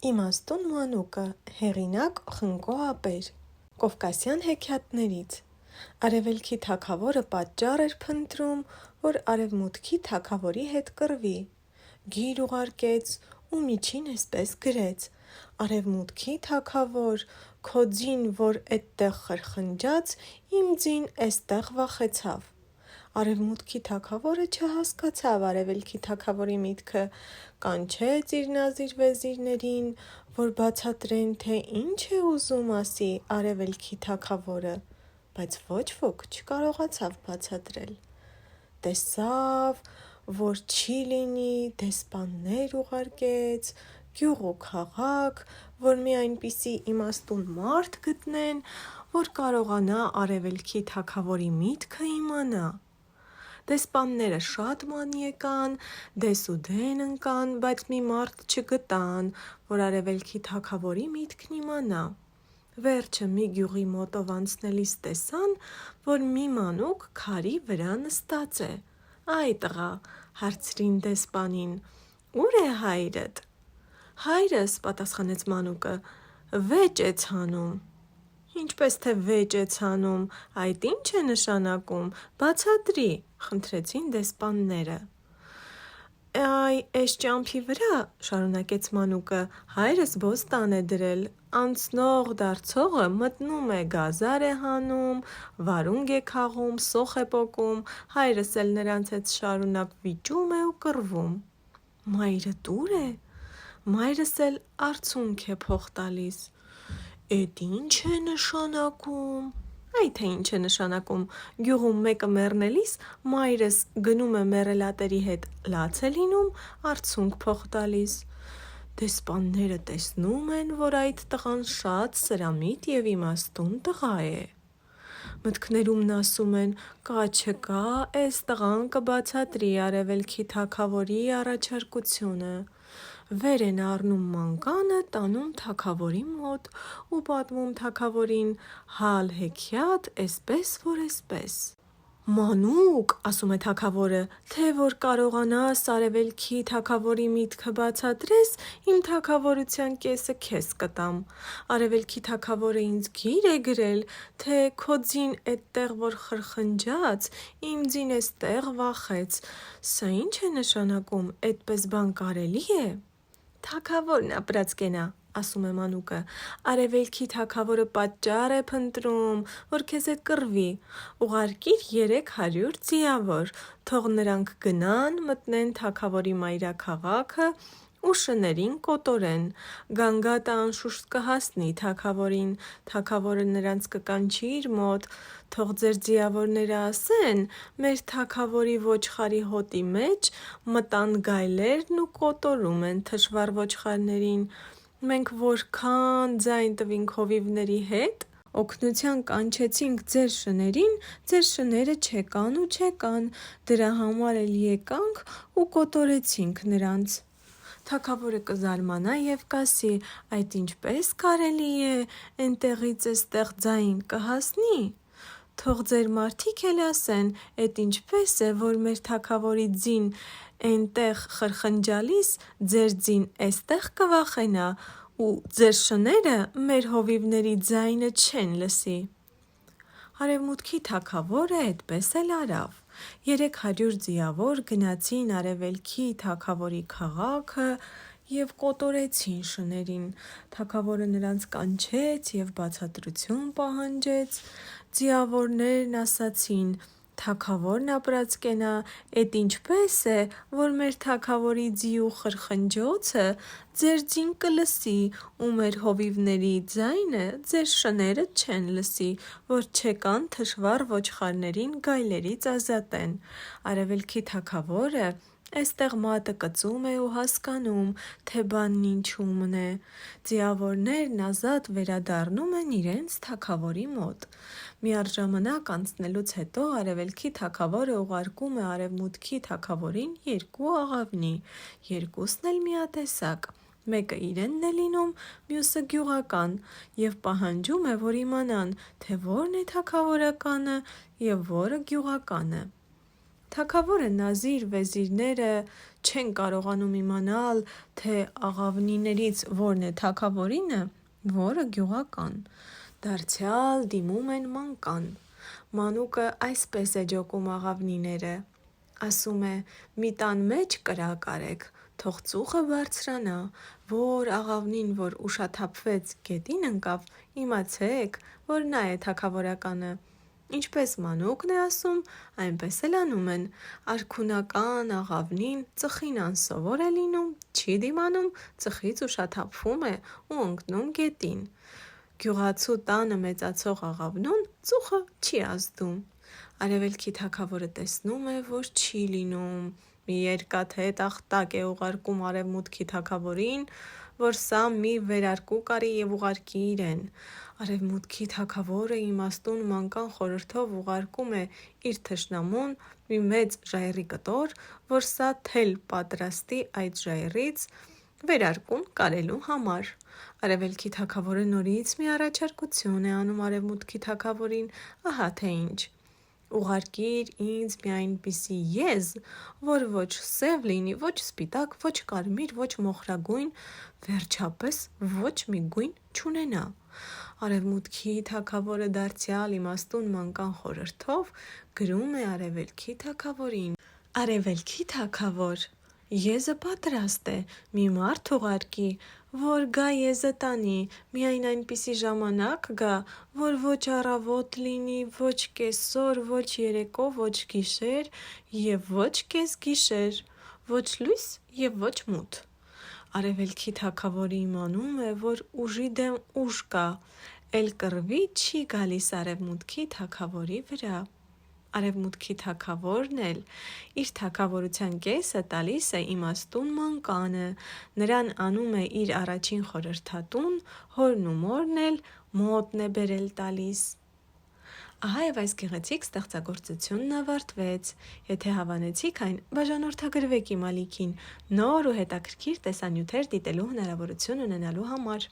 Իմաստուն մանուկը, հեղինակ Խնկո Ապեր, Կովկասյան հեքիաթներից։ Արևելքի թագավորը պատճառ էր փնտրում, որ արևմուտքի թագավորի հետ կռվի։ Գիր ուղարկեց ու միջին էսպես գրեց. «Արևմուտքի թագավոր, քո ձին, որ էդտեղ խրխնջաց, իմ ձին էստեղ վախեցավ»։ Արևմուտքի թագավորը չհասկացավ արևելքի թագավորի միտքը, կանչեց իր նազիր վեզիրներին, որ բացատրեն, թե ինչ է ուզում ասի արևելքի թագավորը, բայց ոչ ոք չկարողացավ բացատրել։ Տեսավ, որ չի լինի, դեսպաններ ուղարկեց, գյուղ ու քաղաք, որ մի այնպիսի իմաստուն մարդ գտնեն, որ կարողանա արևելքի թագավորի միտքը իմանա։ Դեսպանները շատ ման եկան, դես ու դեն ընկան, բայց մի մարդ չգտան, որ արևելքի թագավորի միտքն իմանա։ Վերջը մի գյուղի մոտով անցնելիս տեսան, որ մի մանուկ քարի վրա նստած է։ «Այ տղա», հարցրին դեսպանին, «ուր է հայրդ»։ «Հայրս», պատասխանեց մանուկը, «վեճ է ցանում»։ «Ինչպես թե վեճ է ցանում, այդ ի՞նչ է նշանակում, բացատրի», խնդրեցին դեսպանները։ «Այ էս ճամփի վրա», շարունակեց մանուկը, «հայրս բոստան է դրել, անցնող դարձողը մտնում է, գազար է հանում, վարունգ է քաղում, սոխ է պոկում, հայրս էլ նրանց հետ շարունակ վիճում է ու կռվում»։ «Մայրդ ու՞ր է»։ «Մայրս էլ արցունք է փող տալիս»։ «Էդ ի՞նչ է նշանակում»։ «Այ թե ինչ է նշանակում, գյուղում մեկը մեռնելիս մայրս գնում է մեռելատերի հետ լաց է լինում, արցունք փող տալիս»։ Դեսպանները տեսնում են, որ այդ տղան շատ սրամիտ և իմաստուն տղա է։ Մտքներումն ասում են՝ կա չկա, էս տղան կբացատրի արևելքի թագավորի առաջարկությունը։ Վեր են առնում մանկանը, տանում թագավորի մոտ ու պատմում թագավորին հալ-հեքիաթ, էսպես որ էսպես։ «Մանուկ», ասում է թագավորը, «թե որ կարողանաս արևելքի թագավորի միտքը բացատրես, իմ թագավորության կեսը քեզ կտամ։ Արևելքի թագավորը ինձ գիր է գրել, թե քո ձին էդտեղ որ խրխնջաց, իմ ձին էստեղ վախեց։ Սա ի՞նչ է նշանակում, էդպես բան կարելի է»։ «Թագավորն ապրած կենա», ասում է մանուկը, «արևելքի թագավորը պատճառ է փնտրում, որ քեզ հետ կռվի։ Ուղարկիր 300 ձիավոր, թող նրանք գնան, մտնեն թագավորի մայրաքաղաքը ու շներին կոտորեն։ Գանգատը անշուշտ կհասնի թագավորին, թագավորը նրանց կկանչի իր մոտ, թող ձեր ձիավորները ասեն՝ մեր թագավորի ոչխարի հոտի մեջ մտան գայլերն ու կոտորում են թշվառ ոչխարներին։ Մենք որքան ձայն տվինք հովիվների հետ, օգնության կանչեցինք ձեր շներին, ձեր շները չեկան, դրա համար էլ եկանք ու կոտորեցինք նրանց»։ Թագավորը կզարմանա և կասի՝ այդ ինչպե՞ս կարելի է, էնտեղից էստեղ ձայն կհասնի։ Թող ձեր մարդիկ էլ ասեն՝ էդ ինչպե՞ս է, որ մեր թագավորի ձին էնտեղ խրխնջալիս, ձեր ձին էստեղ կվախենա ու ձեր շները մեր հովիվների ձայնը չեն լսի։ Արևմուտքի թագավորը էդպես էլ արավ։ 300 ձիավոր գնացին արևելքի թագավորի քաղաքը և կոտորեցին շներին։ Թագավորը նրանց կանչեց և բացատրություն պահանջեց։ Ձիավորներն ասացին՝ «Թագավորն ապրած կենա, էդ ինչպե՞ս է, որ մեր թագավորի ձիու խրխնջոցը ձեր ձին կլսի ու մեր հովիվների ձայնը ձեր շները չեն լսի, որ չեկան թշվառ ոչխարներին գայլերից ազատեն»։ Արևելքի թագավորը էստեղ մատը կծում է ու հասկանում, թե բանն ինչումն է։ Ձիավորներն ազատ վերադառնում են իրենց թագավորի մոտ։ Միառժամանակ անցնելուց հետո արևելքի թագավորը ուղարկում է արևմուտքի թագավորին 2 աղավնի, երկուսն էլ միատեսակ, մեկը իրենն է լինում, մյուսը գյուղական, և պահանջում է, որ իմանան, թե որն է թագավորականը և որը գյուղականը։ թագավորը նազիր վեզիրները չեն կարողանում իմանալ, թե աղավնիներից որն է թագավորինը, որը գյուղական։ Դարձյալ դիմում են մանկան։ Մանուկը այսպես է ջոկում աղավնիները, ասում է. «Մի տան մեջ կրակ արեք, թող ծուխը բարձրանա, որ աղավնին, որ ուշաթափվեց, գետին ընկավ, իմացեք, որ նա է թագավորականը»։ Ինչպես մանուկն է ասում, այնպես էլ անում են։ Արքունական աղավնին ծխին անսովոր է լինում, չի դիմանում, ծխից ուշաթափվում է ու ընկնում գետին։ Գյուղացու տանը մեծացող աղավնուն ծուխը չի ազդում։ Արևելքի թագավորը տեսնում է, որ չի լինում։ Մի երկաթե տախտակ է ուղարկում արևմուտքի թագավորին, որ սա մի վերարկու կարի և ուղարկի իրեն։ Արևմուտքի թագավորը իմաստուն մանկան խորհրդով ուղարկում է իր թշնամուն մի մեծ ժայռի կտոր, որ սա թել պատրաստի այդ ժայռից վերարկուն կարելու համար։ Արևելքի թագավորը նորից մի առաջարկություն է անում արևմուտքի թագավորին, ահա թե ինչ. «Ուղարկիր ինձ մի այնպիսի եզ, որ ոչ սև լինի, ոչ սպիտակ, ոչ կարմիր, ոչ մոխրագույն, վերջապես ոչ մի գույն չունենա»։ Արևմուտքի թագավորը դարձյալ իմաստուն մանկան խորհրդով գրում է արևելքի թագավորին. «Արևելքի թագավոր, եզը պատրաստ է, մի մարդ ուղարկի, որ գա եզը տանի, միայն այնպիսի ժամանակ գա, որ ոչ առավոտ լինի, ոչ կեսօր, ոչ երեկո, ոչ գիշեր և ոչ կեսգիշեր, ոչ լույս և ոչ մութ»։ Արևելքի թագավորը իմանում է, որ ուժի դեմ ուժ կա, էլ կռվի չի գալիս արևմուտքի թագավորի վրա։ Արևմուտքի թագավորն էլ իր թագավորության կեսը տալիս է իմաստուն մանկանը, նրան անում է իր առաջին խորհրդատուն, հորն ու մորն էլ մոտ է բերել տալիս։ Ահա և այս գեղեցիկ ստեղծագործությունն ավարտվեց։ Եթե հավանեցիք այն, բաժանորդագրվեք իմ ալիքին նոր ու հետաքրքիր տեսանյութեր դիտելու հնարավորություն ունենալու համար։